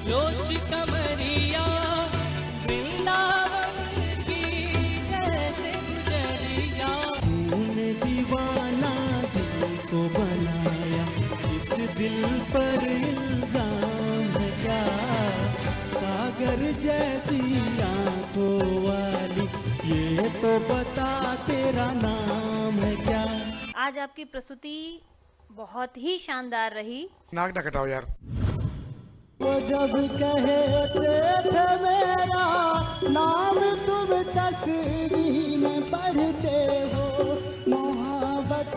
लोच कमरिया वृंदावन की जैसे गुजरिया। तूने दीवाना दिल को बनाया, इस दिल पर इल्जाम है क्या? सागर जैसी आंखों वाली, ये तो बता तेरा नाम है क्या? आज आपकी प्रस्तुति बहुत ही शानदार रही। नाक ना कटाओ यार। वो जब कहते थे मेरा नाम तुम तस्वीर में पढ़ते हो, मोहब्बत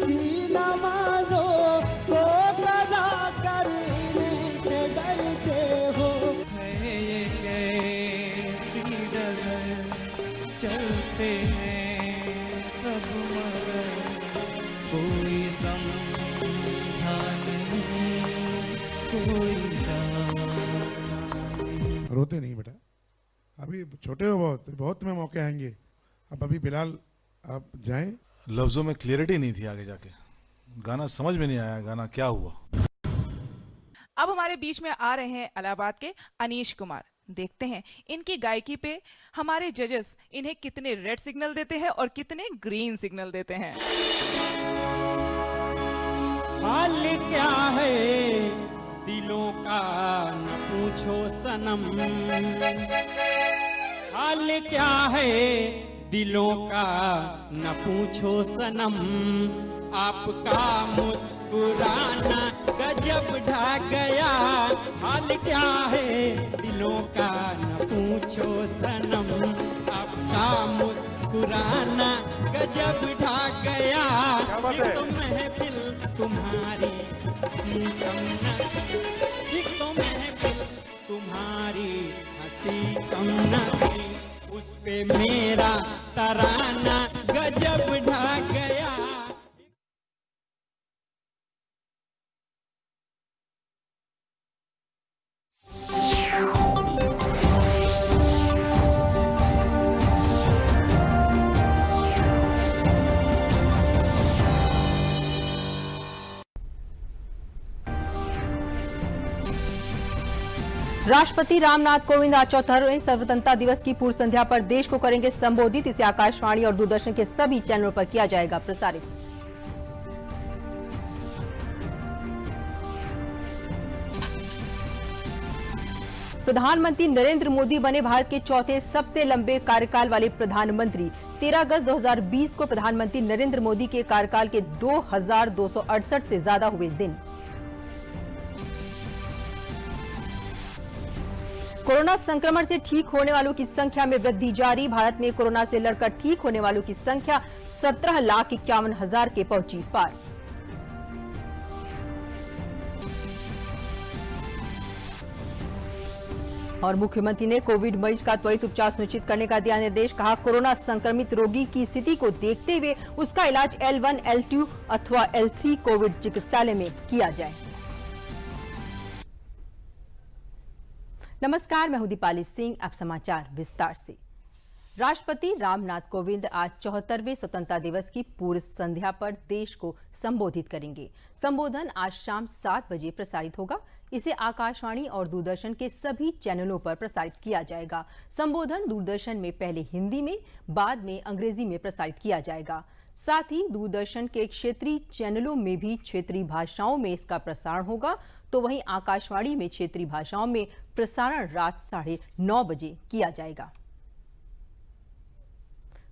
की नमाजों को कज़ा करने से डरते हो। है ये कैसी डगर चलते हैं सब मगर कोई समझा नहीं, कोई रोते नहीं बेटा, अभी छोटे हो बहुत, बहुत में मौके आएंगे। अब अभी फिलहाल आप जाएं। लफ्जों में क्लियरिटी नहीं थी, आगे जाके गाना समझ में नहीं आया, गाना क्या हुआ। अब हमारे बीच में आ रहे हैं इलाहाबाद के अनीश कुमार। देखते हैं इनकी गायकी पे हमारे जजेस इन्हें कितने रेड सिग्नल देते हैं और कितने ग्रीन सिग्नल देते हैं। हाल क्या है दिलों का न पूछो सनम, हाल क्या है दिलों का न पूछो सनम। आपका मुस्कुराना गजब ढा गया, हाल क्या है दिलों का न पूछो सनम। आपका मुस्कुराना गजब ढा गया, ये तो महफिल तुम्हारी कम न, ये तो महफिल तुम्हारी हंसी कम न थी, उस पे मेरा तराना गजब ढा गया। राष्ट्रपति रामनाथ कोविंद आज 74वें स्वतंत्रता दिवस की पूर्व संध्या पर देश को करेंगे संबोधित। इसे आकाशवाणी और दूरदर्शन के सभी चैनलों पर किया जाएगा प्रसारित। प्रधानमंत्री नरेंद्र मोदी बने भारत के चौथे सबसे लंबे कार्यकाल वाले प्रधानमंत्री। 13 अगस्त 2020 को प्रधानमंत्री नरेंद्र मोदी के कार्यकाल के 2268 से ज्यादा हुए दिन। कोरोना संक्रमण से ठीक होने वालों की संख्या में वृद्धि जारी। भारत में कोरोना से लड़कर ठीक होने वालों की संख्या 17,51,000 के पहुंची पार। और मुख्यमंत्री ने कोविड मरीज का त्वरित उपचार सुनिश्चित करने का दिया निर्देश। कहा, कोरोना संक्रमित रोगी की स्थिति को देखते हुए उसका इलाज L1, L2 अथवा L3 कोविड चिकित्सालय में किया जाए। नमस्कार, मैं हूं दीपाली सिंह। अब समाचार विस्तार से। राष्ट्रपति रामनाथ कोविंद आज 74वें स्वतंत्रता दिवस की पूर्व संध्या पर देश को संबोधित करेंगे। संबोधन आज शाम 7 बजे प्रसारित होगा। इसे आकाशवाणी और दूरदर्शन के सभी चैनलों पर प्रसारित किया जाएगा। संबोधन दूरदर्शन में पहले हिंदी में, बाद में अंग्रेजी में प्रसारित किया जाएगा। साथ ही दूरदर्शन के क्षेत्रीय चैनलों में भी क्षेत्रीय भाषाओं में इसका प्रसारण होगा, तो वहीं आकाशवाणी में क्षेत्रीय भाषाओं में प्रसारण रात 9:30 बजे किया जाएगा।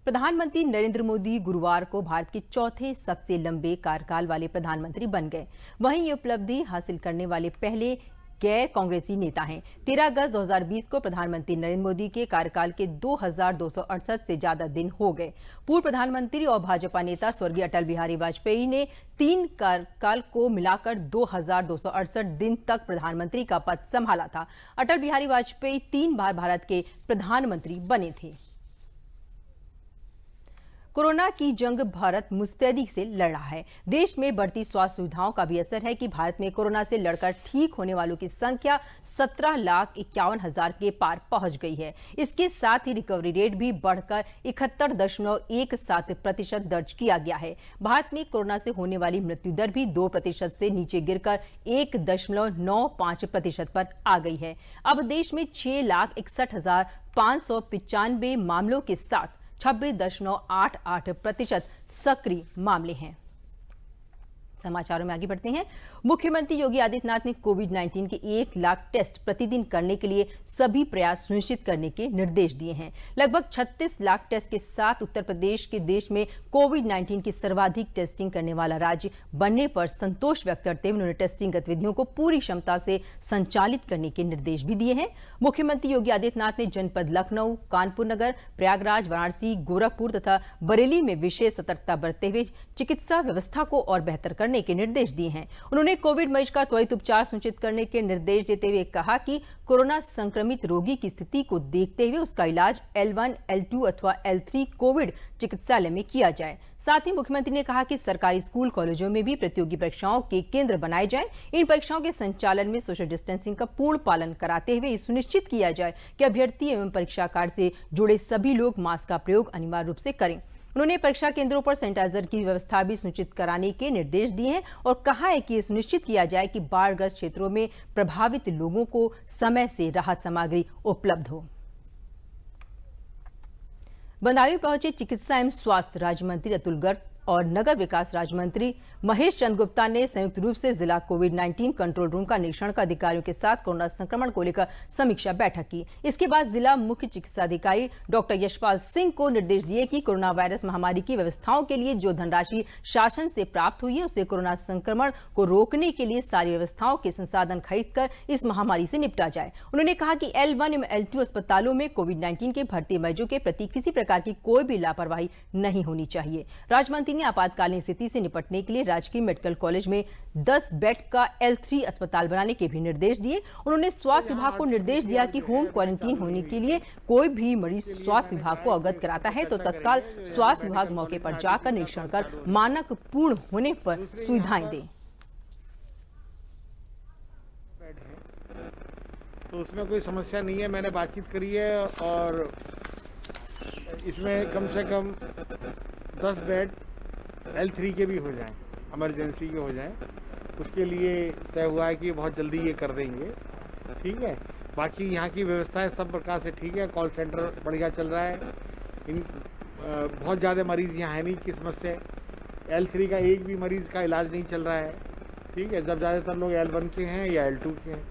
प्रधानमंत्री नरेंद्र मोदी गुरुवार को भारत के चौथे सबसे लंबे कार्यकाल वाले प्रधानमंत्री बन गए। वहीं ये उपलब्धि हासिल करने वाले पहले गैर कांग्रेसी नेता हैं। 13 अगस्त 2020 को प्रधानमंत्री नरेंद्र मोदी के कार्यकाल के 2268 से ज्यादा दिन हो गए। पूर्व प्रधानमंत्री और भाजपा नेता स्वर्गीय अटल बिहारी वाजपेयी ने 3 कार्यकाल को मिलाकर 2268 दिन तक प्रधानमंत्री का पद संभाला था। अटल बिहारी वाजपेयी 3 बार भारत के प्रधानमंत्री बने थे। कोरोना की जंग भारत मुस्तैदी से लड़ रहा है। देश में बढ़ती स्वास्थ्य सुविधाओं का भी असर है कि भारत में कोरोना से लड़कर ठीक होने वालों की संख्या 17,51,000 के पार पहुंच गई है। इसके साथ ही रिकवरी रेट भी बढ़कर 71.17% दर्ज किया गया है। भारत में कोरोना से होने वाली मृत्यु दर भी 2% से नीचे गिरकर 1.95% पर आ गई है। अब देश में 6,61,595 मामलों के साथ 26.88% सक्रिय मामले हैं। समाचारों में आगे बढ़ते हैं। मुख्यमंत्री योगी आदित्यनाथ ने कोविड-19 के 1 लाख टेस्ट प्रतिदिन करने के लिए सभी प्रयास सुनिश्चित करने के निर्देश दिए हैं। लगभग 36 लाख टेस्ट के साथ उत्तर प्रदेश के देश में कोविड-19 की सर्वाधिक टेस्टिंग करने वाला राज्य बनने पर संतोष व्यक्त करते हुए उन्होंने टेस्टिंग गतिविधियों को पूरी क्षमता से संचालित करने के निर्देश भी दिए हैं। मुख्यमंत्री योगी आदित्यनाथ ने जनपद लखनऊ, कानपुर नगर, प्रयागराज, वाराणसी, गोरखपुर तथा बरेली में विशेष सतर्कता बरतते हुए चिकित्सा व्यवस्था को और बेहतर करने के निर्देश दिए हैं। उन्होंने कोविड मरीज का त्वरित उपचार सुनिश्चित करने के निर्देश देते हुए कहा कि कोरोना संक्रमित रोगी की स्थिति को देखते हुए उसका इलाज L1, L2 अथवा L3 कोविड चिकित्सालय में किया जाए। साथ ही मुख्यमंत्री ने कहा कि सरकारी स्कूल कॉलेजों में भी प्रतियोगी परीक्षाओं के केंद्र बनाए जाएं। इन परीक्षाओं के संचालन में सोशल डिस्टेंसिंग का पूर्ण पालन कराते हुए सुनिश्चित किया जाए कि अभ्यर्थी एवं परीक्षाकार से जुड़े सभी लोग मास्क का प्रयोग अनिवार्य रूप से करें। उन्होंने परीक्षा केंद्रों पर सैनिटाइजर की व्यवस्था भी सुनिश्चित कराने के निर्देश दिए हैं और कहा है कि यह सुनिश्चित किया जाए कि बाढ़ग्रस्त क्षेत्रों में प्रभावित लोगों को समय से राहत सामग्री उपलब्ध हो। बदायूं पहुंचे चिकित्सा एवं स्वास्थ्य राज्य मंत्री अतुल गर्ग और नगर विकास राज्य मंत्री महेश चंद्र गुप्ता ने संयुक्त रूप से जिला कोविड-19 कंट्रोल रूम का निरीक्षण कर अधिकारियों के साथ कोरोना संक्रमण को लेकर समीक्षा बैठक की। इसके बाद जिला मुख्य चिकित्सा अधिकारी डॉक्टर यशपाल सिंह को निर्देश दिए कि कोरोना वायरस महामारी की व्यवस्थाओं के लिए जो धनराशि शासन से प्राप्त हुई है उसे कोरोना संक्रमण को रोकने के लिए सारी व्यवस्थाओं के संसाधन खरीदकर इस महामारी से निपटा जाए। उन्होंने कहा कि L1 एवं L2 अस्पतालों में कोविड-19 के भर्ती मरीजों के प्रति किसी प्रकार की कोई भी लापरवाही नहीं होनी चाहिए। राज्य मंत्री ने आपातकालीन स्थिति से निपटने के लिए राजकीय मेडिकल कॉलेज में 10 बेड का L3 अस्पताल बनाने के भी निर्देश दिए। उन्होंने स्वास्थ्य विभाग को निर्देश दिया कि होम क्वारंटीन होने के लिए कोई भी मरीज स्वास्थ्य विभाग को अवगत कराता है तो तत्काल स्वास्थ्य विभाग मौके पर जाकर निरीक्षण कर मानक पूर्ण होने पर सुविधाएं दे। तो उसमें कोई समस्या नहीं है, मैंने बातचीत करी है और इसमें कम से कम 10 बेड L3 के भी हो जाएं, इमरजेंसी के हो जाएं। उसके लिए तय हुआ है कि बहुत जल्दी ये कर देंगे। ठीक है, बाकी यहाँ की व्यवस्थाएं सब प्रकार से ठीक है। कॉल सेंटर बढ़िया चल रहा है। बहुत ज़्यादा मरीज़ यहाँ है नहीं किस्मत से। L3 का एक भी मरीज़ का इलाज नहीं चल रहा है। ठीक है, जब ज़्यादातर लोग L1 के हैं या L2 के हैं।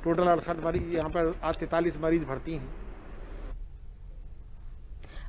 टोटल 68 मरीज यहाँ पर आज 43 मरीज़ भर्ती हैं।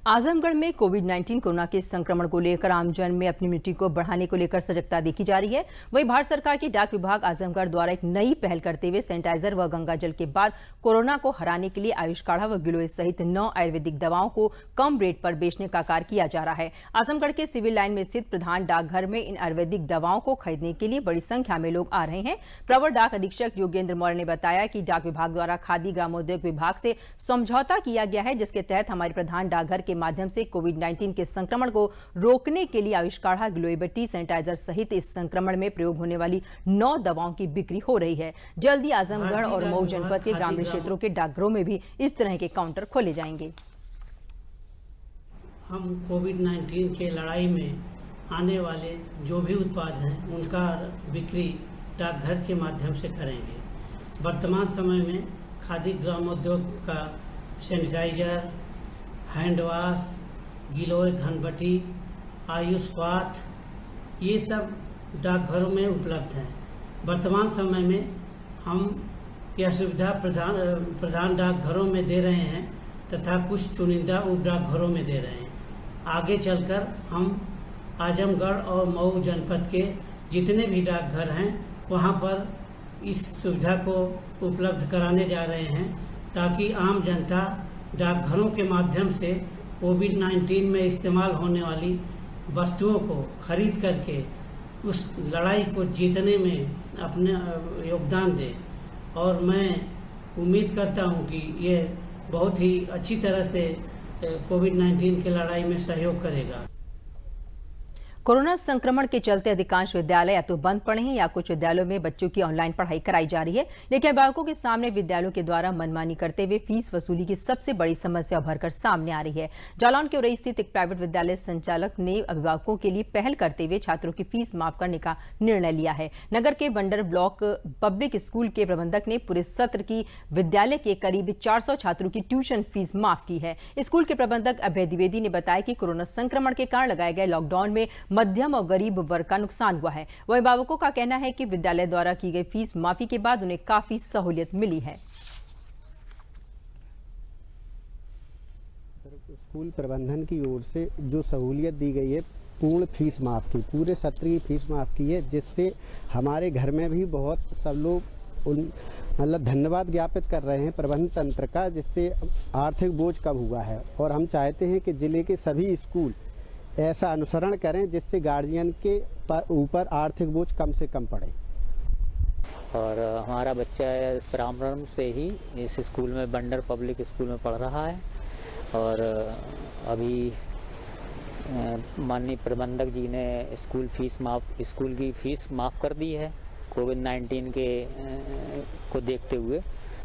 आजमगढ़ में कोविड-19 कोरोना के संक्रमण को लेकर आमजन में अपनी इम्यूनिटी को बढ़ाने को लेकर सजगता देखी जा रही है। वहीं भारत सरकार की डाक विभाग आजमगढ़ द्वारा एक नई पहल करते हुए सैनिटाइजर व गंगाजल के बाद कोरोना को हराने के लिए आयुष काढ़ा व गिलोय सहित 9 आयुर्वेदिक दवाओं को कम रेट पर बेचने का कार्य किया जा रहा है। आजमगढ़ के सिविल लाइन में स्थित प्रधान डाकघर में इन आयुर्वेदिक दवाओं को खरीदने के लिए बड़ी संख्या में लोग आ रहे हैं। प्रवर डाक अधीक्षक योगेंद्र मौर्य ने बताया कि डाक विभाग द्वारा खादी ग्रामोद्योग विभाग से समझौता किया गया है, जिसके तहत हमारे प्रधान डाकघर के माध्यम से कोविड-19 के संक्रमण को रोकने के लिए आयुष काढ़ा, गिलोय बट्टी, सैनिटाइजर सहित इस संक्रमण में प्रयोग होने वाली 9 दवाओं की बिक्री हो रही है। जल्दी आजमगढ़ और मऊ जनपद के ग्रामीण क्षेत्रों के डाकघरों में भी इस तरह के काउंटर खोले जाएंगे। हम कोविड-19 के लड़ाई में आने वाले जो भी उत्पाद हैं उनका बिक्री डाकघर के माध्यम से करेंगे। वर्तमान समय में खादी ग्रामोद्योग का सैनिटाइजर, हैंड वॉश, गिलोय घनबटी, आयुष पाथ, ये सब डाकघरों में उपलब्ध हैं। वर्तमान समय में हम यह सुविधा प्रधान डाकघरों में दे रहे हैं तथा कुछ चुनिंदा उप डाकघरों में दे रहे हैं। आगे चलकर हम आजमगढ़ और मऊ जनपद के जितने भी डाकघर हैं वहाँ पर इस सुविधा को उपलब्ध कराने जा रहे हैं ताकि आम जनता डाकघरों के माध्यम से कोविड-19 में इस्तेमाल होने वाली वस्तुओं को खरीद करके उस लड़ाई को जीतने में अपने योगदान दें। और मैं उम्मीद करता हूं कि ये बहुत ही अच्छी तरह से कोविड-19 की लड़ाई में सहयोग करेगा। कोरोना संक्रमण के चलते अधिकांश विद्यालय या तो बंद पड़े हैं या कुछ विद्यालयों में बच्चों की ऑनलाइन पढ़ाई कराई जा रही है। लेकिन अभिभावकों के सामने विद्यालयों के द्वारा मनमानी करते हुए फीस वसूली की सबसे बड़ी समस्या उभरकर सामने आ रही है। जालौन के उरई स्थित एक प्राइवेट विद्यालय संचालक ने अभिभावकों के लिए पहल करते हुए छात्रों की फीस माफ करने का निर्णय लिया है। नगर के बंडर ब्लॉक पब्लिक स्कूल के प्रबंधक ने पूरे सत्र की विद्यालय के करीब 400 छात्रों की ट्यूशन फीस माफ की है। स्कूल के प्रबंधक अभय द्विवेदी ने बताया कि कोरोना संक्रमण के कारण लगाए गए लॉकडाउन में मध्यम और गरीब वर्ग का नुकसान हुआ है। वहीं अभिभावकों का कहना है कि विद्यालय द्वारा की गई फीस माफी के बाद उन्हें काफी सहूलियत मिली है। स्कूल प्रबंधन की ओर से जो सहूलियत दी गई है, पूर्ण फीस माफ की, पूरे सत्र की फीस माफ की है, जिससे हमारे घर में भी बहुत सब लोग मतलब धन्यवाद ज्ञापित कर रहे हैं प्रबंधन तंत्र का, जिससे आर्थिक बोझ कम हुआ है। और हम चाहते हैं कि जिले के सभी स्कूल ऐसा अनुसरण करें जिससे गार्जियन के ऊपर आर्थिक बोझ कम से कम पड़े। और हमारा बच्चा प्रारंभ से ही इस स्कूल में बंडर पब्लिक स्कूल में पढ़ रहा है और अभी माननीय प्रबंधक जी ने स्कूल की फीस माफ़ कर दी है कोविड-19 को देखते हुए,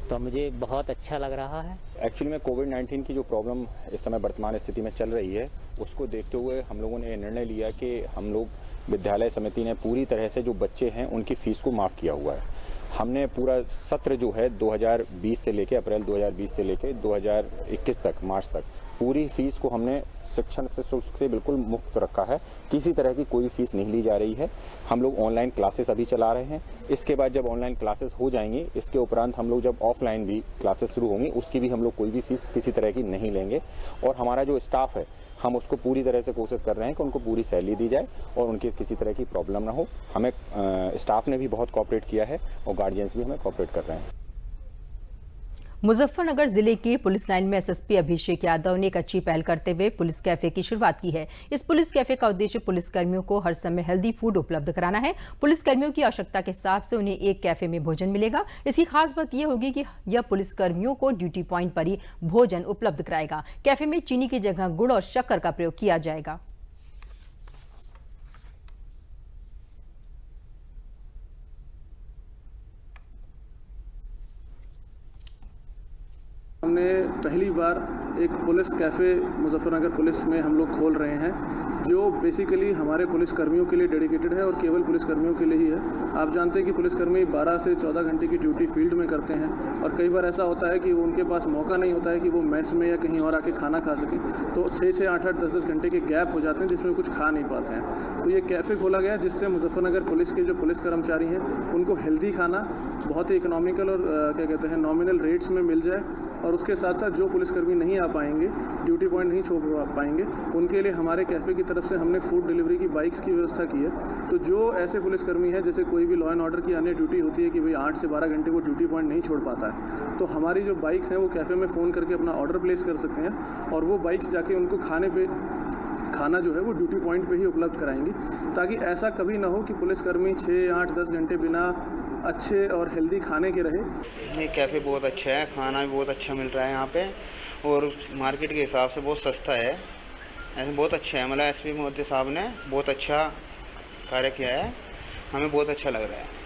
तो मुझे बहुत अच्छा लग रहा है। एक्चुअली में कोविड-19 की जो प्रॉब्लम इस समय वर्तमान स्थिति में चल रही है, उसको देखते हुए हम लोगों ने निर्णय लिया कि हम लोग विद्यालय समिति ने पूरी तरह से जो बच्चे हैं उनकी फीस को माफ़ किया हुआ है। हमने पूरा सत्र जो है 2020 से लेके अप्रैल 2020 से लेके 2021 तक मार्च तक पूरी फीस को हमने शिक्षण से शुल्क से बिल्कुल मुक्त रखा है। किसी तरह की कोई फीस नहीं ली जा रही है। हम लोग ऑनलाइन क्लासेस अभी चला रहे हैं। इसके बाद जब ऑनलाइन क्लासेस हो जाएंगी, इसके उपरांत हम लोग जब ऑफलाइन भी क्लासेस शुरू होंगी, उसकी भी हम लोग कोई भी फीस किसी तरह की नहीं लेंगे। और हमारा जो स्टाफ है, हम उसको पूरी तरह से कोशिश कर रहे हैं कि उनको पूरी सैलरी दी जाए और उनकी किसी तरह की प्रॉब्लम ना हो। हमें स्टाफ ने भी बहुत कोऑपरेट किया है और गार्जियंस भी हमें कोऑपरेट कर रहे हैं। मुजफ्फरनगर जिले के पुलिस लाइन में एसएसपी अभिषेक यादव ने एक अच्छी पहल करते हुए पुलिस कैफे की शुरुआत की है। इस पुलिस कैफे का उद्देश्य पुलिस कर्मियों को हर समय हेल्दी फूड उपलब्ध कराना है। पुलिस कर्मियों की आवश्यकता के हिसाब से उन्हें एक कैफे में भोजन मिलेगा। इसकी खास बात यह होगी कि यह पुलिस कर्मियों को ड्यूटी पॉइंट पर ही भोजन उपलब्ध कराएगा। कैफे में चीनी की जगह गुड़ और शक्कर का प्रयोग किया जाएगा। हमने पहली बार एक पुलिस कैफ़े मुजफ्फरनगर पुलिस में हम लोग खोल रहे हैं, जो बेसिकली हमारे पुलिस कर्मियों के लिए डेडिकेटेड है और केवल पुलिस कर्मियों के लिए ही है। आप जानते हैं कि पुलिसकर्मी 12 से 14 घंटे की ड्यूटी फील्ड में करते हैं और कई बार ऐसा होता है कि उनके पास मौका नहीं होता है कि वो मेस में या कहीं और आके खाना खा सकें, तो 6-6, 8-8, 10-10 घंटे के गैप हो जाते हैं जिसमें कुछ खा नहीं पाते हैं। तो ये कैफ़े खोला गया जिससे मुजफ्फरनगर पुलिस के जो पुलिस कर्मचारी हैं उनको हेल्दी खाना बहुत ही इकोनॉमिकल और क्या कहते हैं नॉमिनल रेट्स में मिल जाए। और उसके साथ साथ जो पुलिसकर्मी नहीं आ पाएंगे, ड्यूटी पॉइंट नहीं छोड़ पाएंगे, उनके लिए हमारे कैफ़े की तरफ से हमने फूड डिलीवरी की बाइक्स की व्यवस्था की है। तो जो ऐसे पुलिसकर्मी हैं, जैसे कोई भी लॉ एंड ऑर्डर की अन्य ड्यूटी होती है कि भाई 8 से 12 घंटे वो ड्यूटी पॉइंट नहीं छोड़ पाता है, तो हमारी जो बाइक्स हैं वो कैफ़े में फ़ोन करके अपना ऑर्डर प्लेस कर सकते हैं और वो बाइक्स जाके उनको खाना जो है वो ड्यूटी पॉइंट पे ही उपलब्ध कराएंगी, ताकि ऐसा कभी ना हो कि पुलिसकर्मी 6, 8, 10 घंटे बिना अच्छे और हेल्दी खाने के रहे। ये कैफ़े बहुत अच्छा है, खाना भी बहुत अच्छा मिल रहा है यहाँ पे और मार्केट के हिसाब से बहुत सस्ता है। ऐसे बहुत अच्छा है, मतलब एसपी मोदी साहब ने बहुत अच्छा कार्य किया है, हमें बहुत अच्छा लग रहा है।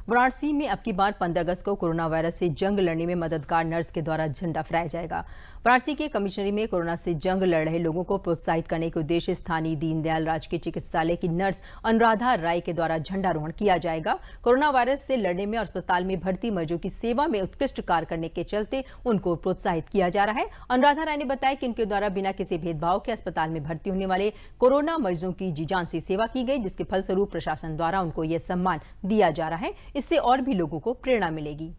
वाराणसी में अब की बार 15 अगस्त को कोरोना वायरस से जंग लड़ने में मददगार नर्स के द्वारा झंडा फहराया जाएगा। वाराणसी के कमिश्नरी में कोरोना से जंग लड़ रहे लोगों को प्रोत्साहित करने के उद्देश्य स्थानीय दीनदयाल राजकीय चिकित्सालय की नर्स अनुराधा राय के द्वारा झंडारोहण किया जाएगा। कोरोना वायरस से लड़ने में और अस्पताल में भर्ती मरीजों की सेवा में उत्कृष्ट कार्य करने के चलते उनको प्रोत्साहित किया जा रहा है। अनुराधा राय ने बताया कि उनके द्वारा बिना किसी भेदभाव के अस्पताल में भर्ती होने वाले कोरोना मरीजों की जी जान से सेवा की गई, जिसके फलस्वरूप प्रशासन द्वारा उनको यह सम्मान दिया जा रहा है। इससे और भी लोगों को प्रेरणा मिलेगी।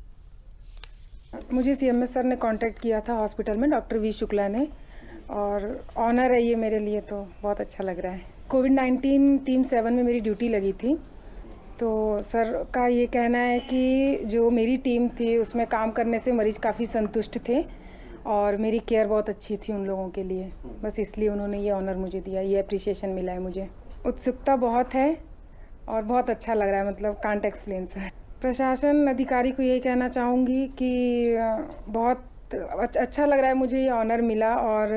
मुझे सीएमएस सर ने कांटेक्ट किया था हॉस्पिटल में, डॉक्टर वी शुक्ला ने, और ऑनर है ये मेरे लिए, तो बहुत अच्छा लग रहा है। कोविड-19 टीम 7 में मेरी ड्यूटी लगी थी, तो सर का ये कहना है कि जो मेरी टीम थी उसमें काम करने से मरीज काफ़ी संतुष्ट थे और मेरी केयर बहुत अच्छी थी उन लोगों के लिए, बस इसलिए उन्होंने ये ऑनर मुझे दिया, ये अप्रिसिएशन मिला है मुझे। उत्सुकता बहुत है और बहुत अच्छा लग रहा है, मतलब कांट एक्सप्लेन सर। प्रशासन अधिकारी को यही कहना चाहूँगी कि बहुत अच्छा लग रहा है मुझे ये ऑनर मिला और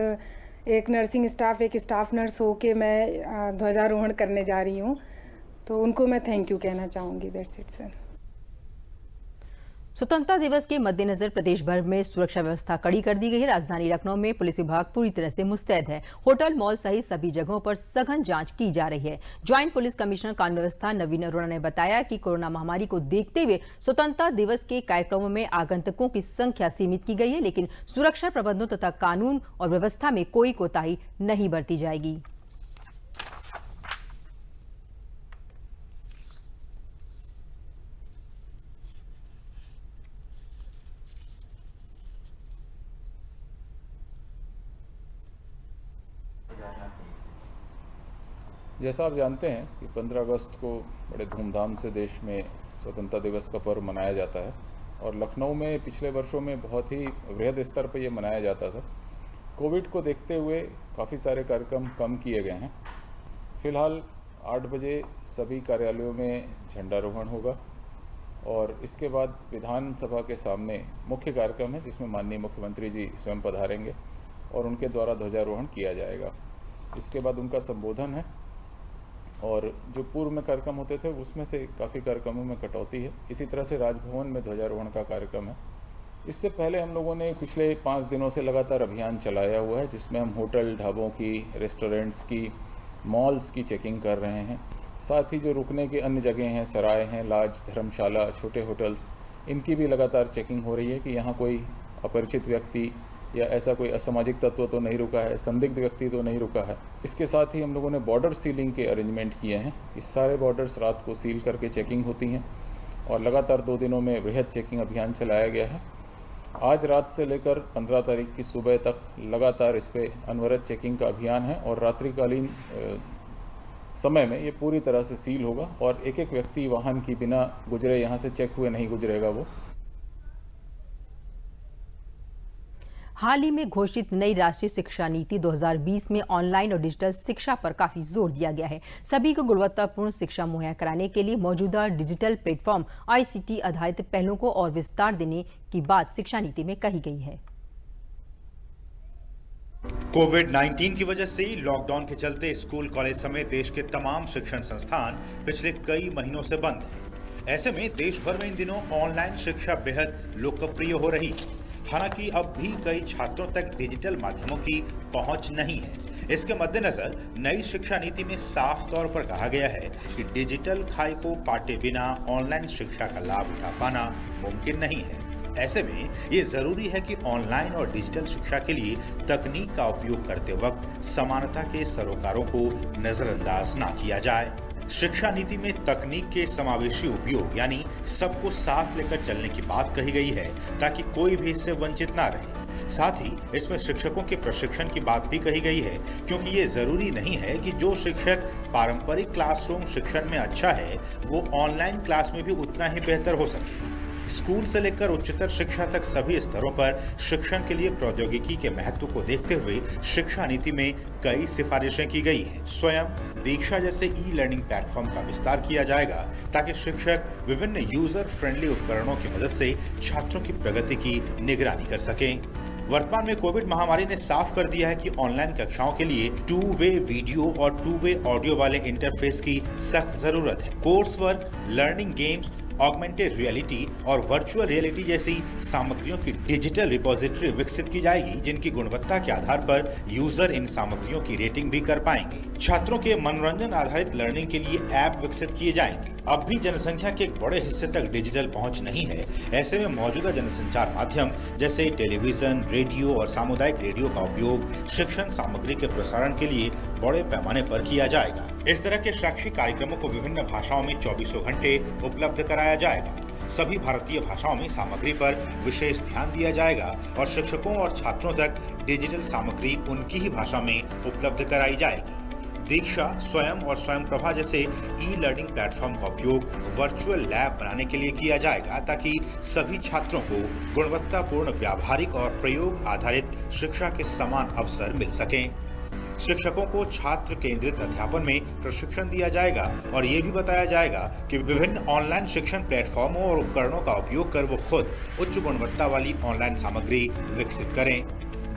एक नर्सिंग स्टाफ, एक स्टाफ नर्स हो के मैं ध्वजारोहण करने जा रही हूँ, तो उनको मैं थैंक यू कहना चाहूँगी। That's it sir. स्वतंत्रता दिवस के मद्देनजर प्रदेश भर में सुरक्षा व्यवस्था कड़ी कर दी गई है। राजधानी लखनऊ में पुलिस विभाग पूरी तरह से मुस्तैद है। होटल, मॉल सहित सभी जगहों पर सघन जांच की जा रही है। ज्वाइंट पुलिस कमिश्नर कानून व्यवस्था नवीन अरोड़ा ने बताया कि कोरोना महामारी को देखते हुए स्वतंत्रता दिवस के कार्यक्रमों में आगंतुकों की संख्या सीमित की गई है, लेकिन सुरक्षा प्रबंधों तथा कानून और व्यवस्था में कोई कोताही नहीं बरती जाएगी। जैसा आप जानते हैं कि 15 अगस्त को बड़े धूमधाम से देश में स्वतंत्रता दिवस का पर्व मनाया जाता है और लखनऊ में पिछले वर्षों में बहुत ही वृहद स्तर पर यह मनाया जाता था। कोविड को देखते हुए काफ़ी सारे कार्यक्रम कम किए गए हैं। फिलहाल 8 बजे सभी कार्यालयों में झंडारोहण होगा और इसके बाद विधानसभा के सामने मुख्य कार्यक्रम है जिसमें माननीय मुख्यमंत्री जी स्वयं पधारेंगे और उनके द्वारा ध्वजारोहण किया जाएगा। इसके बाद उनका संबोधन है और जो पूर्व में कार्यक्रम होते थे उसमें से काफ़ी कार्यक्रमों में कटौती है। इसी तरह से राजभवन में ध्वजारोहण का कार्यक्रम है। इससे पहले हम लोगों ने पिछले 5 दिनों से लगातार अभियान चलाया हुआ है जिसमें हम होटल, ढाबों की, रेस्टोरेंट्स की, मॉल्स की चेकिंग कर रहे हैं। साथ ही जो रुकने की अन्य जगह हैं, सराय हैं, लॉज, धर्मशाला, छोटे होटल्स, इनकी भी लगातार चेकिंग हो रही है कि यहाँ कोई अपरिचित व्यक्ति या ऐसा कोई असामाजिक तत्व तो नहीं रुका है, संदिग्ध व्यक्ति तो नहीं रुका है। इसके साथ ही हम लोगों ने बॉर्डर सीलिंग के अरेंजमेंट किए हैं। इस सारे बॉर्डर्स रात को सील करके चेकिंग होती हैं और लगातार 2 दिनों में वृहद चेकिंग अभियान चलाया गया है। आज रात से लेकर 15 तारीख की सुबह तक लगातार इस पर अनवरत चेकिंग का अभियान है और रात्रिकालीन समय में ये पूरी तरह से सील होगा और एक एक व्यक्ति वाहन की बिना गुजरे यहाँ से चेक हुए नहीं गुजरेगा वो। हाल ही में घोषित नई राष्ट्रीय शिक्षा नीति 2020 में ऑनलाइन और डिजिटल शिक्षा पर काफी जोर दिया गया है। सभी को गुणवत्तापूर्ण शिक्षा मुहैया कराने के लिए मौजूदा डिजिटल प्लेटफॉर्म ICT आधारित पहलों को और विस्तार देने की बात शिक्षा नीति में कही गई है। कोविड-19 की वजह से लॉकडाउन के चलते स्कूल, कॉलेज समेत देश के तमाम शिक्षण संस्थान पिछले कई महीनों से बंद हैं। ऐसे में देश भर में इन दिनों ऑनलाइन शिक्षा बेहद लोकप्रिय हो रही है। हालांकि अब भी कई छात्रों तक डिजिटल माध्यमों की पहुंच नहीं है। इसके मद्देनजर नई शिक्षा नीति में साफ तौर पर कहा गया है कि डिजिटल खाई को पाटे बिना ऑनलाइन शिक्षा का लाभ उठा पाना मुमकिन नहीं है। ऐसे में ये जरूरी है कि ऑनलाइन और डिजिटल शिक्षा के लिए तकनीक का उपयोग करते वक्त समानता के सरोकारों को नजरअंदाज ना किया जाए। शिक्षा नीति में तकनीक के समावेशी उपयोग यानी सबको साथ लेकर चलने की बात कही गई है ताकि कोई भी इससे वंचित ना रहे। साथ ही इसमें शिक्षकों के प्रशिक्षण की बात भी कही गई है क्योंकि ये जरूरी नहीं है कि जो शिक्षक पारंपरिक क्लासरूम शिक्षण में अच्छा है वो ऑनलाइन क्लास में भी उतना ही बेहतर हो सके। स्कूल से लेकर उच्चतर शिक्षा तक सभी स्तरों पर शिक्षण के लिए प्रौद्योगिकी के महत्व को देखते हुए शिक्षा नीति में कई सिफारिशें की गई हैं। स्वयं दीक्षा जैसे ई-लर्निंग प्लेटफॉर्म का विस्तार किया जाएगा ताकि शिक्षक विभिन्न यूजर फ्रेंडली उपकरणों की मदद से छात्रों की प्रगति की निगरानी कर सकें। वर्तमान में कोविड महामारी ने साफ कर दिया है कि ऑनलाइन कक्षाओं के लिए 2-वे वीडियो और 2-वे ऑडियो वाले इंटरफेस की सख्त जरूरत है। Course work, learning games, augmented reality और वर्चुअल रियलिटी जैसी सामग्रियों की डिजिटल रिपोजिटरी विकसित की जाएगी जिनकी गुणवत्ता के आधार पर यूजर इन सामग्रियों की रेटिंग भी कर पाएंगे। छात्रों के मनोरंजन आधारित लर्निंग के लिए ऐप विकसित किए जाएंगे। अब भी जनसंख्या के एक बड़े हिस्से तक डिजिटल पहुंच नहीं है। ऐसे में मौजूदा जनसंचार माध्यम जैसे टेलीविजन, रेडियो और सामुदायिक रेडियो का उपयोग शिक्षण सामग्री के प्रसारण के लिए बड़े पैमाने पर किया जाएगा। इस तरह के शैक्षिक कार्यक्रमों को विभिन्न भाषाओं में 24 घंटे उपलब्ध कराया जाएगा। सभी भारतीय भाषाओं में सामग्री पर विशेष ध्यान दिया जाएगा और शिक्षकों और छात्रों तक डिजिटल सामग्री उनकी ही भाषा में उपलब्ध कराई जाएगी। दीक्षा, स्वयं और स्वयं प्रभा जैसे ई-लर्निंग प्लेटफॉर्म का उपयोग वर्चुअल लैब बनाने के लिए किया जाएगा ताकि सभी छात्रों को गुणवत्तापूर्ण व्यावहारिक और प्रयोग आधारित शिक्षा के समान अवसर मिल सकें। शिक्षकों को छात्र केंद्रित अध्यापन में प्रशिक्षण दिया जाएगा और ये भी बताया जाएगा कि विभिन्न ऑनलाइन शिक्षण प्लेटफॉर्मों और उपकरणों का उपयोग कर वो खुद उच्च गुणवत्ता वाली ऑनलाइन सामग्री विकसित करें।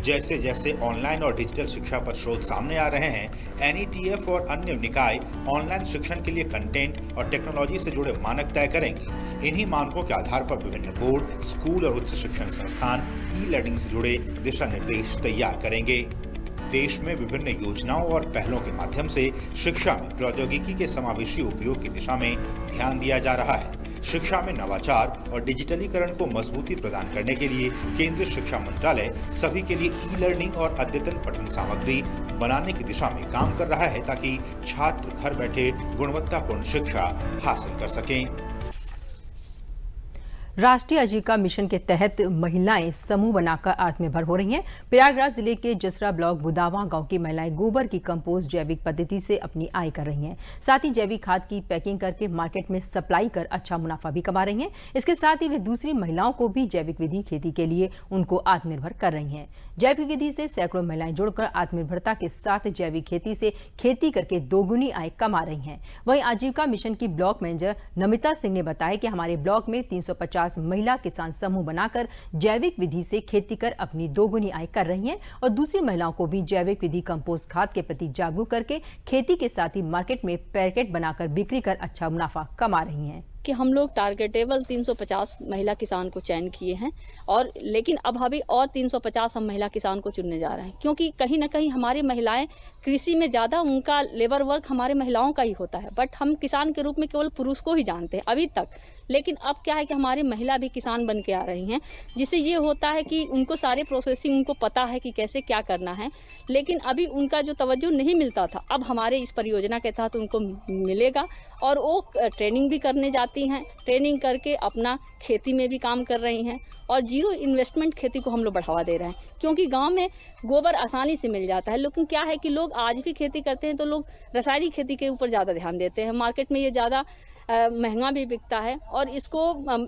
जैसे जैसे ऑनलाइन और डिजिटल शिक्षा पर शोध सामने आ रहे हैं, NETF और अन्य निकाय ऑनलाइन शिक्षण के लिए कंटेंट और टेक्नोलॉजी से जुड़े मानक तय करेंगे। इन्हीं मानकों के आधार पर विभिन्न बोर्ड, स्कूल और उच्च शिक्षण संस्थान ई-लर्निंग से जुड़े दिशा निर्देश तैयार करेंगे। देश में विभिन्न योजनाओं और पहलों के माध्यम से शिक्षा में प्रौद्योगिकी के समावेशी उपयोग की दिशा में ध्यान दिया जा रहा है। शिक्षा में नवाचार और डिजिटलीकरण को मजबूती प्रदान करने के लिए केंद्रीय शिक्षा मंत्रालय सभी के लिए ई-लर्निंग और अद्यतन पठन सामग्री बनाने की दिशा में काम कर रहा है, ताकि छात्र घर बैठे गुणवत्तापूर्ण शिक्षा हासिल कर सकें। राष्ट्रीय आजीविका मिशन के तहत महिलाएं समूह बनाकर आत्मनिर्भर हो रही हैं। प्रयागराज जिले के जसरा ब्लॉक बुदावा गांव की महिलाएं गोबर की कंपोस्ट जैविक पद्धति से अपनी आय कर रही हैं। साथ ही जैविक खाद की पैकिंग करके मार्केट में सप्लाई कर अच्छा मुनाफा भी कमा रही हैं। इसके साथ ही वे दूसरी महिलाओं को भी जैविक विधि खेती के लिए उनको आत्मनिर्भर कर रही हैं। जैविक विधि से सैकड़ों महिलाएं जुड़कर आत्मनिर्भरता के साथ जैविक खेती से खेती करके दोगुनी आय कमा रही हैं। वहीं आजीविका मिशन की ब्लॉक मैनेजर नमिता सिंह ने बताया कि हमारे ब्लॉक में 350 महिला किसान समूह बनाकर जैविक विधि से खेती कर अपनी दोगुनी आय कर रही हैं और दूसरी महिलाओं को भी जैविक विधि कंपोस्ट खाद के प्रति जागरूक करके खेती के साथ ही मार्केट में पैकेट बनाकर बिक्री कर अच्छा मुनाफा कमा रही हैं। कि हम लोग टारगेटेबल 350 महिला किसान को चयन किए हैं और लेकिन अब अभी और 350 हम महिला किसान को चुनने जा रहे हैं, क्योंकि कहीं ना कहीं हमारी महिलाएं कृषि में ज़्यादा उनका लेबर वर्क हमारे महिलाओं का ही होता है, बट हम किसान के रूप में केवल पुरुष को ही जानते हैं अभी तक। लेकिन अब क्या है कि हमारी महिला भी किसान बन के आ रही हैं, जिससे ये होता है कि उनको सारे प्रोसेसिंग उनको पता है कि कैसे क्या करना है, लेकिन अभी उनका जो तवज्जो नहीं मिलता था अब हमारे इस परियोजना के तहत उनको मिलेगा और वो ट्रेनिंग भी करने जाती हैं। ट्रेनिंग करके अपना खेती में भी काम कर रही हैं और जीरो इन्वेस्टमेंट खेती को हम लोग बढ़ावा दे रहे हैं, क्योंकि गांव में गोबर आसानी से मिल जाता है। लेकिन क्या है कि लोग आज भी खेती करते हैं तो लोग रासायनिक खेती के ऊपर ज़्यादा ध्यान देते हैं। मार्केट में ये ज़्यादा महंगा भी बिकता है और इसको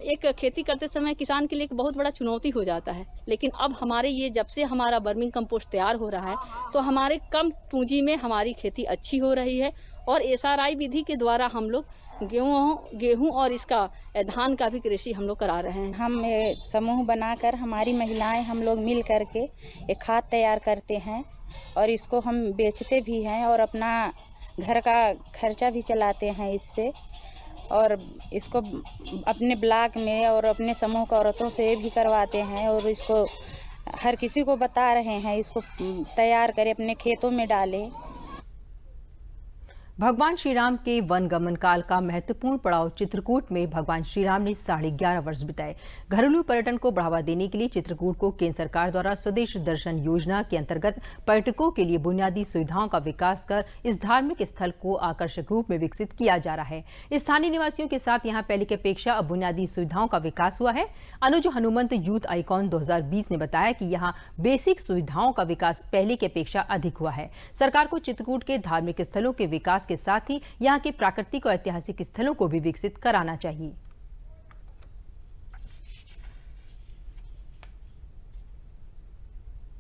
एक खेती करते समय किसान के लिए एक बहुत बड़ा चुनौती हो जाता है। लेकिन अब हमारे ये जब से हमारा वर्मिंग कंपोस्ट तैयार हो रहा है तो हमारे कम पूंजी में हमारी खेती अच्छी हो रही है और SRI विधि के द्वारा हम लोग गेहूं और इसका धान का भी कृषि हम लोग करा रहे हैं। हम समूह बनाकर हमारी महिलाएं हम लोग मिल करके एक खाद तैयार करते हैं और इसको हम बेचते भी हैं और अपना घर का खर्चा भी चलाते हैं इससे, और इसको अपने ब्लॉक में और अपने समूह की औरतों से भी करवाते हैं और इसको हर किसी को बता रहे हैं इसको तैयार करें, अपने खेतों में डालें। भगवान श्री राम के वन गमन काल का महत्वपूर्ण पड़ाव चित्रकूट में भगवान श्री राम ने 11.5 वर्ष बिताए। घरेलू पर्यटन को बढ़ावा देने के लिए चित्रकूट को केंद्र सरकार द्वारा स्वदेश दर्शन योजना के अंतर्गत पर्यटकों के लिए बुनियादी सुविधाओं का विकास कर इस धार्मिक स्थल को आकर्षक रूप में विकसित किया जा रहा है। स्थानीय निवासियों के साथ यहाँ पहले की अपेक्षा अब बुनियादी सुविधाओं का विकास हुआ है। अनुज हनुमंत यूथ आइकॉन 2020 ने बताया कि यहाँ बेसिक सुविधाओं का विकास पहले की अपेक्षा अधिक हुआ है। सरकार को चित्रकूट के धार्मिक स्थलों के विकास के साथ ही यहाँ के प्राकृतिक और ऐतिहासिक स्थलों को भी विकसित कराना चाहिए।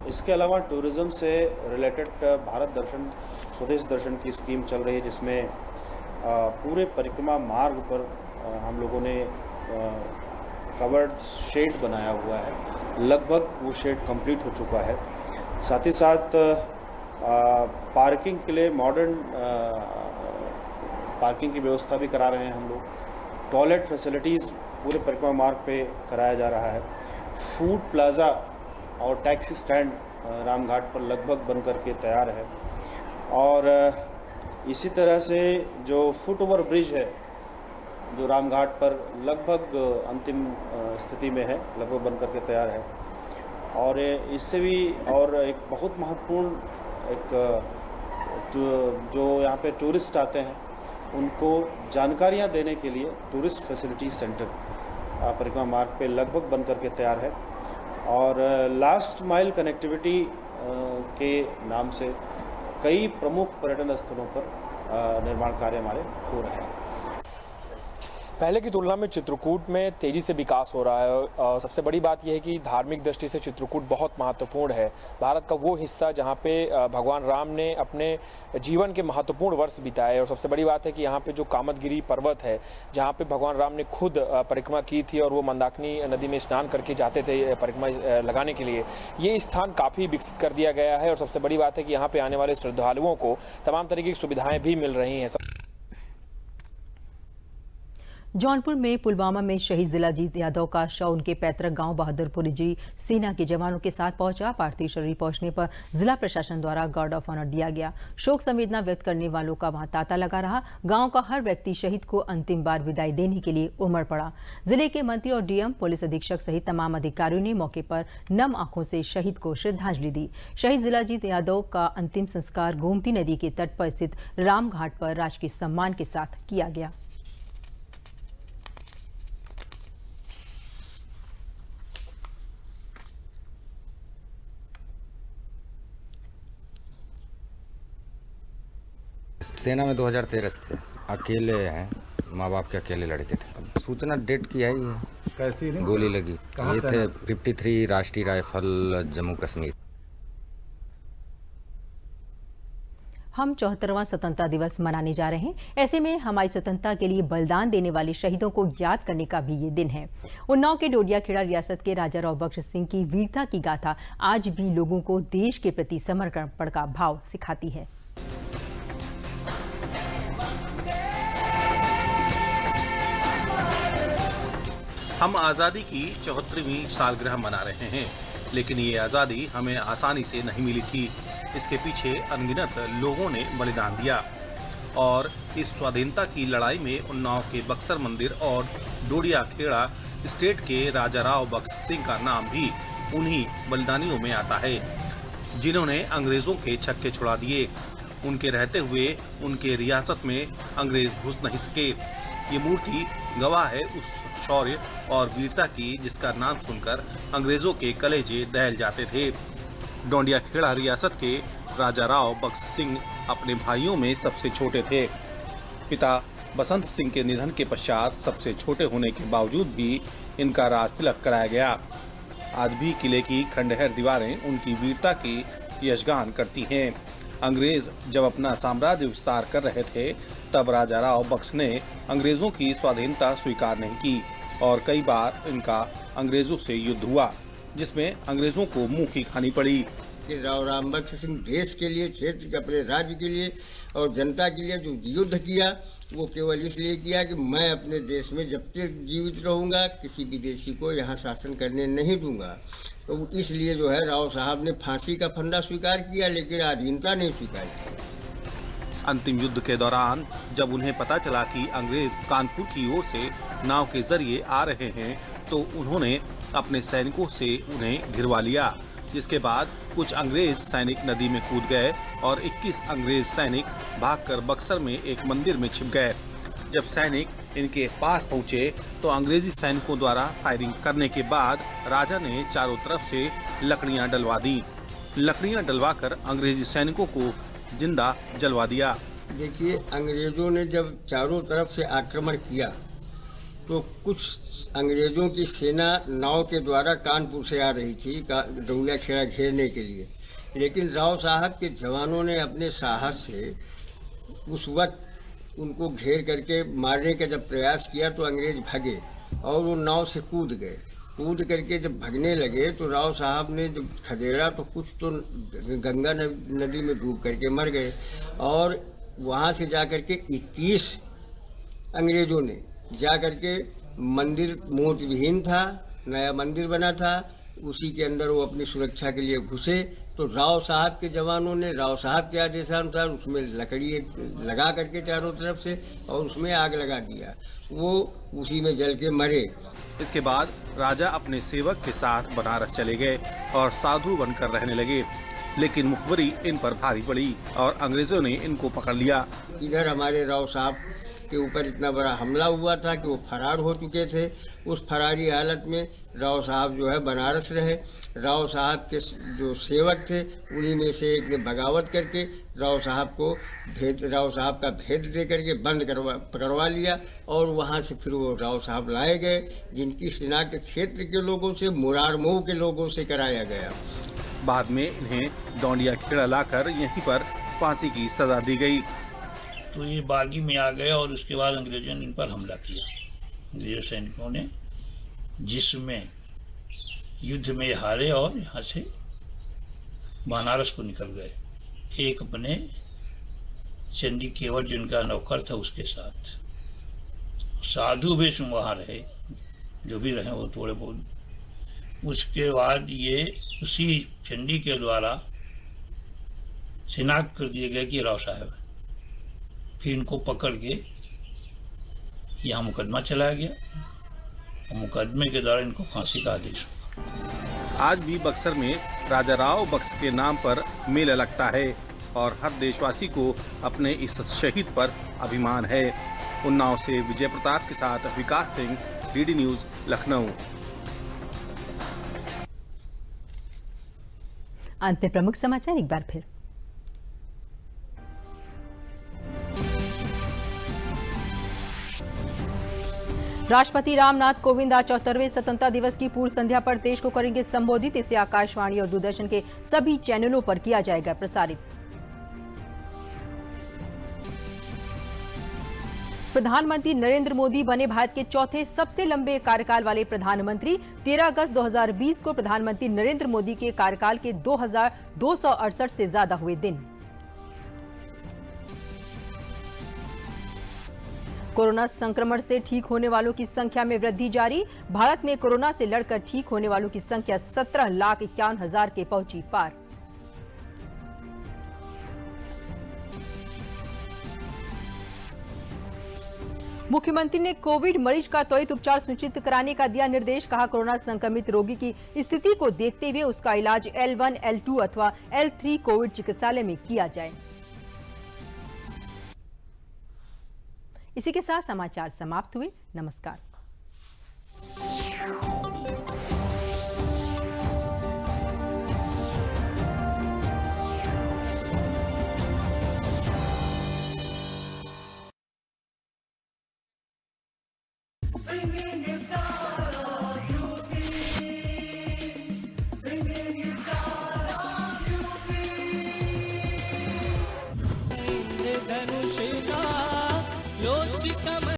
इसके अलावा टूरिज्म से रिलेटेड भारत दर्शन स्वदेश दर्शन की स्कीम चल रही है, जिसमें पूरे परिक्रमा मार्ग पर हम लोगों ने कवर्ड शेड बनाया हुआ है। लगभग वो शेड कंप्लीट हो चुका है। साथ ही साथ पार्किंग के लिए मॉडर्न पार्किंग की व्यवस्था भी करा रहे हैं हम लोग। टॉयलेट फैसिलिटीज़ पूरे परिक्रमा मार्ग पे कराया जा रहा है। फूड प्लाज़ा और टैक्सी स्टैंड रामघाट पर लगभग बन करके तैयार है और इसी तरह से जो फुट ओवर ब्रिज है जो रामघाट पर लगभग अंतिम स्थिति में है, लगभग बन करके तैयार है। और इससे भी और एक बहुत महत्वपूर्ण एक जो यहाँ पे टूरिस्ट आते हैं उनको जानकारियाँ देने के लिए टूरिस्ट फैसिलिटी सेंटर परिक्रमा मार्ग पे लगभग बन करके तैयार है। और लास्ट माइल कनेक्टिविटी के नाम से कई प्रमुख पर्यटन स्थलों पर निर्माण कार्य हमारे हो रहे हैं। पहले की तुलना में चित्रकूट में तेज़ी से विकास हो रहा है। सबसे बड़ी बात यह है कि धार्मिक दृष्टि से चित्रकूट बहुत महत्वपूर्ण है। भारत का वो हिस्सा जहाँ पे भगवान राम ने अपने जीवन के महत्वपूर्ण वर्ष बिताए, और सबसे बड़ी बात है कि यहाँ पे जो कामदगिरी पर्वत है, जहाँ पे भगवान राम ने खुद परिक्रमा की थी और वो मंदाकिनी नदी में स्नान करके जाते थे परिक्रमा लगाने के लिए, ये स्थान काफ़ी विकसित कर दिया गया है। और सबसे बड़ी बात है कि यहाँ पे आने वाले श्रद्धालुओं को तमाम तरीके की सुविधाएं भी मिल रही हैं। जौनपुर में पुलवामा में शहीद जिलाजीत यादव का शव उनके पैतृक गांव बहादुरपुर जी सेना के जवानों के साथ पहुंचा। पार्थिव शरीर पहुंचने पर जिला प्रशासन द्वारा गार्ड ऑफ ऑनर दिया गया। शोक संवेदना व्यक्त करने वालों का वहां तांता लगा रहा। गांव का हर व्यक्ति शहीद को अंतिम बार विदाई देने के लिए उमड़ पड़ा। जिले के मंत्री और डीएम, पुलिस अधीक्षक सहित तमाम अधिकारियों ने मौके पर नम आंखों से शहीद को श्रद्धांजलि दी। शहीद जिलाजीत यादव का अंतिम संस्कार गोमती नदी के तट पर स्थित रामघाट पर राजकीय सम्मान के साथ किया गया। सेना में 2013 से थे। अकेले हैं, माँ बाप के अकेले लड़के थे। अब सूचना डेट की आई है। कैसी नहीं? गोली लगी। ये थे 53 राष्ट्रीय राइफल जम्मू कश्मीर। हम 74वां स्वतंत्रता दिवस मनाने जा रहे हैं। ऐसे में हमारी स्वतंत्रता के लिए बलिदान देने वाले शहीदों को याद करने का भी ये दिन है। उन्नाव के डोडियाखेड़ा रियासत के राजा राव बख्श सिंह की वीरता की गाथा आज भी लोगों को देश के प्रति समर्पण का भाव सिखाती है। हम आज़ादी की 74वीं सालगिरह मना रहे हैं, लेकिन ये आज़ादी हमें आसानी से नहीं मिली थी। इसके पीछे अनगिनत लोगों ने बलिदान दिया और इस स्वाधीनता की लड़ाई में उन्नाव के बक्सर मंदिर और डोडियाखेड़ा स्टेट के राजा राव बख्श सिंह का नाम भी उन्हीं बलिदानियों में आता है, जिन्होंने अंग्रेज़ों के छक्के छुड़ा दिए। उनके रहते हुए उनके रियासत में अंग्रेज घुस नहीं सके। ये मूर्ति गवाह है उस शौर्य और वीरता की जिसका नाम सुनकर अंग्रेजों के कलेजे दहल जाते थे। डोडियाखेड़ा रियासत के राजा राव बख्श सिंह अपने भाइयों में सबसे छोटे थे। पिता बसंत सिंह के निधन के पश्चात सबसे छोटे होने के बावजूद भी इनका राज तिलक कराया गया। आज भी किले की खंडहर दीवारें उनकी वीरता की यशगान करती हैं। अंग्रेज जब अपना साम्राज्य विस्तार कर रहे थे, तब राजा राव बख्श ने अंग्रेजों की स्वाधीनता स्वीकार नहीं की और कई बार इनका अंग्रेजों से युद्ध हुआ, जिसमें अंग्रेजों को मुंह की खानी पड़ी। राव बख्श सिंह देश के लिए, क्षेत्र के अपने राज्य के लिए और जनता के लिए जो युद्ध किया, वो केवल इसलिए किया कि मैं अपने देश में जब तक जीवित रहूंगा किसी विदेशी को यहाँ शासन करने नहीं दूंगा। तो इसलिए जो है राव साहब ने फांसी का फंदा स्वीकार किया, लेकिन अधीनता नहीं स्वीकार की। अंतिम युद्ध के दौरान जब उन्हें पता चला कि अंग्रेज कानपुर की ओर से नाव के जरिए आ रहे हैं, तो उन्होंने अपने सैनिकों से उन्हें घिरवा लिया, जिसके बाद कुछ अंग्रेज सैनिक नदी में कूद गए और 21 अंग्रेज सैनिक भागकर बक्सर में एक मंदिर में छिप गए। जब सैनिक इनके पास पहुंचे तो अंग्रेजी सैनिकों द्वारा फायरिंग करने के बाद राजा ने चारों तरफ से लकड़ियां डलवा दी। लकड़ियां डलवाकर अंग्रेजी सैनिकों को जिंदा जलवा दिया। देखिए, अंग्रेजों ने जब चारों तरफ से आक्रमण किया तो कुछ अंग्रेजों की सेना नाव के द्वारा कानपुर से आ रही थी डोडियाखेड़ा घेरने के लिए, लेकिन राव साहब के जवानों ने अपने साहस से उस वक्त उनको घेर करके मारने का जब प्रयास किया तो अंग्रेज भागे और वो नाव से कूद गए। कूद करके जब भागने लगे तो राव साहब ने जब खदेड़ा तो कुछ तो गंगा नदी में डूब करके मर गए और वहाँ से जा कर के 21 अंग्रेज़ों ने जा कर के मंदिर मूर्ति विहीन था, नया मंदिर बना था, उसी के अंदर वो अपनी सुरक्षा के लिए घुसे। तो राव साहब के जवानों ने राव साहब के आदेशानुसार उसमें लकड़ी लगा करके चारों तरफ से और उसमें आग लगा दिया, वो उसी में जल के मरे। इसके बाद राजा अपने सेवक के साथ बनारस चले गए और साधु बनकर रहने लगे, लेकिन मुखबरी इन पर भारी पड़ी और अंग्रेजों ने इनको पकड़ लिया। इधर हमारे राव साहब के ऊपर इतना बड़ा हमला हुआ था कि वो फरार हो चुके थे। उस फरारी हालत में राव साहब जो है बनारस रहे। राव साहब के जो सेवक थे उन्हीं में से एक ने बगावत करके राव साहब का भेद दे करके बंद करवा लिया और वहाँ से फिर वो राव साहब लाए गए, जिनकी शिनाख्त क्षेत्र के लोगों से, मुरारमऊ के लोगों से कराया गया। बाद में इन्हें डोंडिया खेड़ा लाकर यहीं पर फांसी की सजा दी गई। तो ये बागी में आ गए और उसके बाद अंग्रेजों ने इन पर हमला किया। अंग्रेज सैनिकों ने, जिसमें युद्ध में हारे और यहाँ से बनारस को निकल गए, एक अपने चंडी केवट जिनका नौकर था उसके साथ। साधु वेश में वहाँ रहे, जो भी रहे वो थोड़े बहुत। उसके बाद ये उसी चंडी के द्वारा शिनाख्त कर दिए गए कि राव साहब। फिर इनको पकड़ के यहाँ मुकदमा चलाया गया और मुकदमे के द्वारा इनको फांसी का आदेश हुआ। आज भी बक्सर में राजा राव बख्श के नाम पर मेला लगता है और हर देशवासी को अपने इस शहीद पर अभिमान है। उन्नाव से विजय प्रताप के साथ विकास सिंह, डीडी न्यूज़, लखनऊ। अंत में प्रमुख समाचार एक बार फिर। राष्ट्रपति रामनाथ कोविंद आज 74वें स्वतंत्रता दिवस की पूर्व संध्या पर देश को करेंगे संबोधित। इसे आकाशवाणी और दूरदर्शन के सभी चैनलों पर किया जाएगा प्रसारित। प्रधानमंत्री नरेंद्र मोदी बने भारत के चौथे सबसे लंबे कार्यकाल वाले प्रधानमंत्री। 13 अगस्त 2020 को प्रधानमंत्री नरेंद्र मोदी के कार्यकाल के 2268 से ज्यादा हुए दिन। कोरोना संक्रमण से ठीक होने वालों की संख्या में वृद्धि जारी। भारत में कोरोना से लड़कर ठीक होने वालों की संख्या 17,51,000 के पहुंची पार। मुख्यमंत्री ने कोविड मरीज का त्वरित उपचार सुनिश्चित कराने का दिया निर्देश। कहा, कोरोना संक्रमित रोगी की स्थिति को देखते हुए उसका इलाज L1, L2 अथवा L3 कोविड चिकित्सालय में किया जाए। इसी के साथ समाचार समाप्त हुए। नमस्कार। Singing is